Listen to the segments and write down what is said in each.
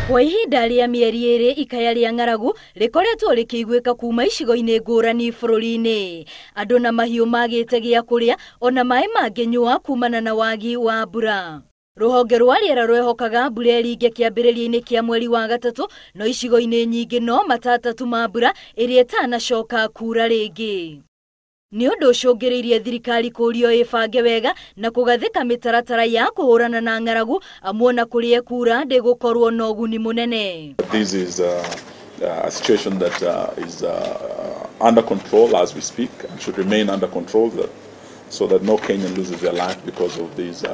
Kwa ihinda rĩa mĩeri ĩrĩ ikaya rĩa ng'aragu rĩkoretwo rĩkĩiguĩka kuma icigo-inĩ ngũrani bũrũri-inĩ. Andũ na mahiũ magĩte gĩa kũrĩa ona maĩ mangĩnyua kumana na wagi wa mbura. Ruhonge rwa riera rwehokaga mbura ĩringe kĩambĩrĩria-inĩ kĩa mweri wa gatatũ, no icigo-inĩ nyingĩ no matatatu ma mbura ĩrĩa ĩtanacoka kuura rĩngĩ. Nĩ ũndũ ũcũngĩrĩirie thirikari kũrio ĩbange wega na kũgathĩka mĩtaratara ya kũhũrana na ng'aragu amwona kũrĩa kuura ndĩgũkorwo na ũguni mũnene. This is a situation that is under control as we speak and should remain under control so that no Kenyan loses their life because of this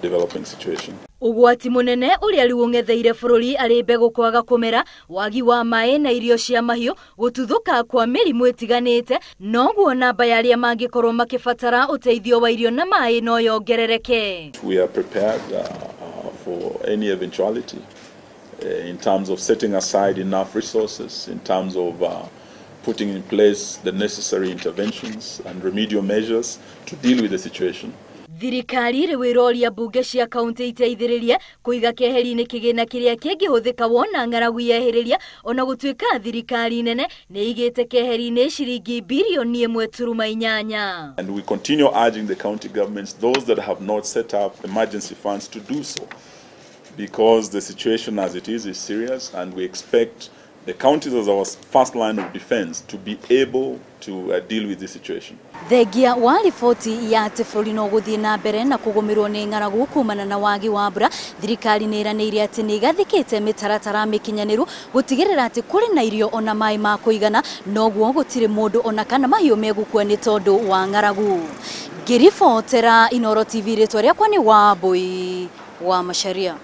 developing situation. Ugwati munene uria riu ungetheire bururi ari mbegu kwaga kumera, wagi wa mai na irio cia mahiũ, gututhuka kwa mĩrimũ ĩtiganĩte, noguo namba ya aria mangikorwo makibatara uteithio wa irio na mai no yongerereke. We are prepared for any eventuality in terms of setting aside enough resources, in terms of putting in place the necessary interventions and remedial measures to deal with the situation. Thirikari rĩwĩroria mbunge cia kaunti iteithĩrĩrie kũiga keheri-inĩ kĩgĩna kĩrĩa kĩngĩhũthĩka wona ng'aragu yehĩrĩria, ona gũtuĩka thirikari nene nĩ igĩte keheri-inĩ ciringi birioni 1.8. And we continue urging the county governments, those that have not set up emergency funds, to do so, because the situation as it is serious, and we expect the counties as our first line of defense to be able to deal with this situation. Thengia wa riboti ya atĩ bũrũri no gũthiĩ na mbere na kũgũmĩrwo nĩ ng'aragu kumana na wagi wa mbura, thirikari nĩ ĩranĩire atĩ nĩ igathĩkĩte mĩtaratara mĩkinyanĩru gũtigĩrĩra atĩ kũrĩ na irio ona maĩ ma kũigana, noguo gũtirĩ mũndũ ona kana mahiũ megũkua nĩ tondũ wa ng'aragu. Ngĩribotera Inooro TV, rĩtwa rĩakwa nĩ Wambui wa Macharia.